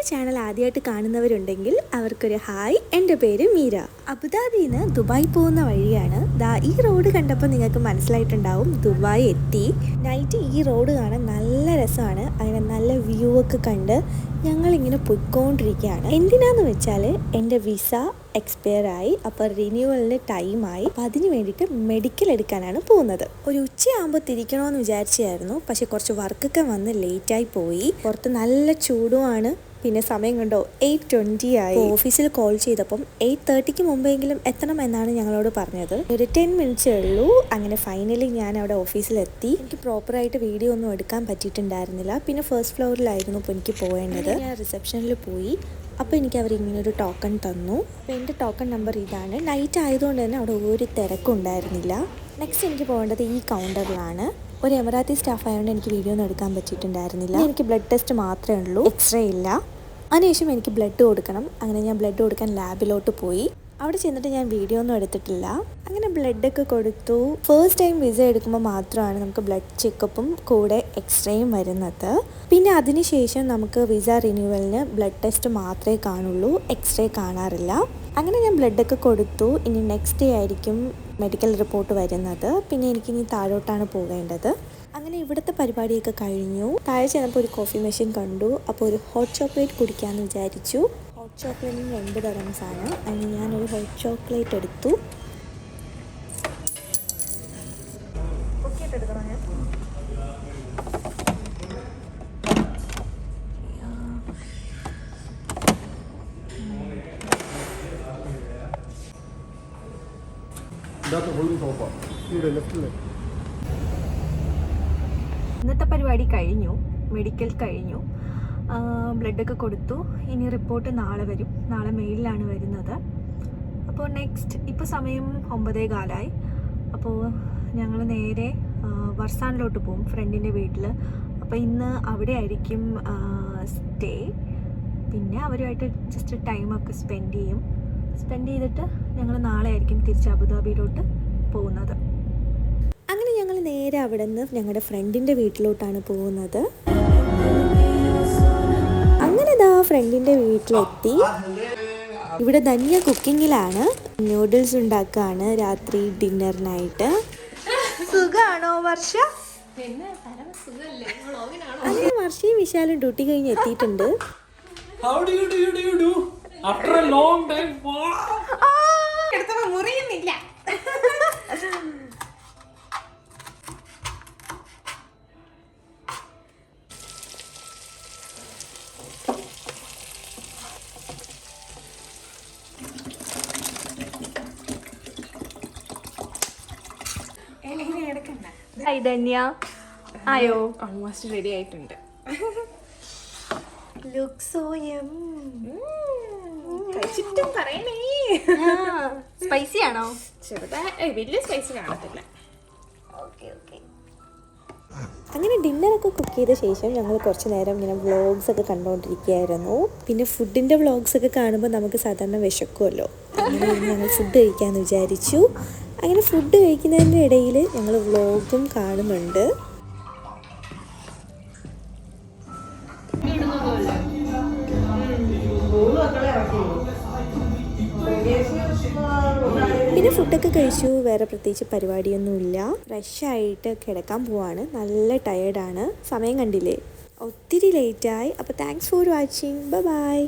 Channel ആദ്യമായിട്ട് കാണുന്നവരുണ്ടെങ്കിൽ അവർക്കൊരു ഹായ്. എൻ്റെ പേര് മീര. അബുദാബിയിൽ നിന്ന് ദുബായ് പോകുന്ന വഴിയാണ്. ഈ റോഡ് കണ്ടപ്പോൾ നിങ്ങൾക്ക് മനസ്സിലായിട്ടുണ്ടാവും ദുബായ് എത്തി. നൈറ്റ് ഈ റോഡ് കാണാൻ നല്ല രസമാണ്. അങ്ങനെ നല്ല വ്യൂ ഒക്കെ കണ്ട് ഞങ്ങളിങ്ങനെ പോയിക്കൊണ്ടിരിക്കുകയാണ്. എന്തിനാന്ന് വെച്ചാൽ എൻ്റെ വിസ എക്സ്പയർ ആയി. അപ്പോൾ റിന്യൂവലിന് ടൈമായി. അപ്പം അതിന് വേണ്ടിയിട്ട് മെഡിക്കൽ എടുക്കാനാണ് പോകുന്നത്. ഒരു ഉച്ചയാകുമ്പോൾ തിരിക്കണമെന്ന് വിചാരിച്ചായിരുന്നു. പക്ഷെ കുറച്ച് വർക്കൊക്കെ വന്ന് ലേറ്റായി പോയി. പുറത്ത് നല്ല ചൂടുമാണ്. പിന്നെ സമയം കണ്ടോ 8:20 ആയി. ഓഫീസിൽ കോൾ ചെയ്തപ്പം 8:30 മുമ്പെങ്കിലും എത്തണം എന്നാണ് ഞങ്ങളോട് പറഞ്ഞത്. ഒരു 10 മിനിറ്റ്സേ ഉള്ളൂ. അങ്ങനെ ഫൈനലി ഞാൻ അവിടെ ഓഫീസിലെത്തി. എനിക്ക് പ്രോപ്പറായിട്ട് വീഡിയോ ഒന്നും എടുക്കാൻ പറ്റിയിട്ടുണ്ടായിരുന്നില്ല. പിന്നെ ഫസ്റ്റ് ഫ്ലോറിലായിരുന്നു ഇപ്പോൾ എനിക്ക് പോകേണ്ടത്. ഞാൻ റിസപ്ഷനിൽ പോയി. അപ്പോൾ എനിക്ക് അവർ ഇങ്ങനൊരു ടോക്കൺ തന്നു. അപ്പോൾ എൻ്റെ ടോക്കൺ നമ്പർ ഇതാണ്. നൈറ്റ് ആയതുകൊണ്ട് തന്നെ അവിടെ ഒരു തിരക്കും ഉണ്ടായിരുന്നില്ല. നെക്സ്റ്റ് എനിക്ക് പോകേണ്ടത് ഈ കൗണ്ടറിലാണ്. ഒരു എമറാത്തി സ്റ്റാഫ് ആയതുകൊണ്ട് എനിക്ക് വീഡിയോ ഒന്നും എടുക്കാൻ പറ്റിയിട്ടുണ്ടായിരുന്നില്ല. എനിക്ക് ബ്ലഡ് ടെസ്റ്റ് മാത്രമേ ഉള്ളൂ, എക്സ്റേ ഇല്ല. അതിനുശേഷം എനിക്ക് ബ്ലഡ് കൊടുക്കണം. അങ്ങനെ ഞാൻ ബ്ലഡ് കൊടുക്കാൻ ലാബിലോട്ട് പോയി. അവിടെ ചെന്നിട്ട് ഞാൻ വീഡിയോ ഒന്നും എടുത്തിട്ടില്ല. അങ്ങനെ ബ്ലഡൊക്കെ കൊടുത്തു. ഫസ്റ്റ് ടൈം വിസ എടുക്കുമ്പോൾ മാത്രമാണ് നമുക്ക് ബ്ലഡ് ചെക്കപ്പും കൂടെ എക്സ്റേയും വരുന്നത്. പിന്നെ അതിനുശേഷം നമുക്ക് വിസ റിന്യൂവലിന് ബ്ലഡ് ടെസ്റ്റ് മാത്രമേ കാണുള്ളൂ, എക്സ്റേ കാണാറില്ല. അങ്ങനെ ഞാൻ ബ്ലഡൊക്കെ കൊടുത്തു. ഇനി നെക്സ്റ്റ് ഡേ ആയിരിക്കും മെഡിക്കൽ റിപ്പോർട്ട് വരുന്നത്. പിന്നെ എനിക്കിനി താഴോട്ടാണ് പോകേണ്ടത്. അങ്ങനെ ഇവിടുത്തെ പരിപാടിയൊക്കെ കഴിഞ്ഞു. താഴെ ചെന്നപ്പോൾ ഒരു കോഫി മെഷീൻ കണ്ടു. അപ്പോൾ ഒരു ഹോട്ട് ചോക്ലേറ്റ് കുടിക്കാമെന്ന് വിചാരിച്ചു. ഹോട്ട് ചോക്ലേറ്റിന് 2 ദിർഹംസാണ്. അങ്ങനെ ഞാനൊരു ഹോട്ട് ചോക്ലേറ്റ് എടുത്തു. ഇന്നത്തെ പരിപാടി കഴിഞ്ഞു. മെഡിക്കൽ കഴിഞ്ഞു. ബ്ലഡൊക്കെ കൊടുത്തു. ഇനി റിപ്പോർട്ട് നാളെ വരും. നാളെ മെയിലിലാണ് വരുന്നത്. അപ്പോൾ നെക്സ്റ്റ് ഇപ്പോൾ സമയം 9:15. അപ്പോൾ ഞങ്ങൾ നേരെ വർസാനിലോട്ട് പോകും, ഫ്രണ്ടിൻ്റെ വീട്ടിൽ. അപ്പോൾ ഇന്ന് അവിടെ ആയിരിക്കും സ്റ്റേ. പിന്നെ അവരുമായിട്ട് ജസ്റ്റ് ടൈമൊക്കെ സ്പെൻഡ് ചെയ്തിട്ട് ഞങ്ങൾ നാളെ ആയിരിക്കും തിരിച്ച് അബുദാബിയിലോട്ട് പോകുന്നത്. അങ്ങനെ ഞങ്ങൾ നേരെ അവിടെ നിന്ന് ഞങ്ങളുടെ ഫ്രണ്ടിൻ്റെ വീട്ടിലോട്ടാണ് പോകുന്നത്. അങ്ങനെ ഫ്രണ്ടിൻ്റെ വീട്ടിലെത്തി. ഇവിടെ ധന്യ കുക്കിങ്ങിലാണ്. നൂഡിൽസ് ഉണ്ടാക്കുകയാണ് രാത്രി ഡിന്നറിനായിട്ട്. സുഖാണോ വർഷ? അങ്ങനെ വർഷയും വിശാലും ഡ്യൂട്ടി കഴിഞ്ഞ് എത്തിയിട്ടുണ്ട്. How do you do? After a long time. മുറിയുന്നില്ല. Dhanya ആയോ? ഓൾമോസ്റ്റ് റെഡി ആയിട്ടുണ്ട്. ലുക്ക് സോ യം. കഴിച്ചിട്ടും പറയണേ. സ്പൈസി ആണോ? ചെറുതായി, വലിയ സ്പൈസി കാണത്തില്ല. അങ്ങനെ ഡിന്നറൊക്കെ കുക്ക് ചെയ്ത ശേഷം ഞങ്ങൾ കുറച്ച് നേരം ഇങ്ങനെ വ്ളോഗ്സ് ഒക്കെ കണ്ടുകൊണ്ടിരിക്കുകയായിരുന്നു. പിന്നെ ഫുഡിൻ്റെ വ്ളോഗ്സ് ഒക്കെ കാണുമ്പോൾ നമുക്ക് സാധാരണ വിശക്കുമല്ലോ. അങ്ങനെ ഞങ്ങൾ ഫുഡ് കഴിക്കാമെന്ന് വിചാരിച്ചു. അങ്ങനെ ഫുഡ് കഴിക്കുന്നതിൻ്റെ ഇടയിൽ ഞങ്ങൾ വ്ളോഗും കാണുന്നുണ്ട്. പിന്നെ ഫുഡൊക്കെ കഴിച്ചു. വേറെ പ്രത്യേകിച്ച് പരിപാടിയൊന്നുമില്ല. ഫ്രഷായിട്ട് കിടക്കാൻ പോവാണ്. നല്ല ടയേർഡാണ്. സമയം കണ്ടില്ലേ, ഒത്തിരി ലേറ്റായി. അപ്പോൾ താങ്ക്സ് ഫോർ വാച്ചിങ്. ബൈ.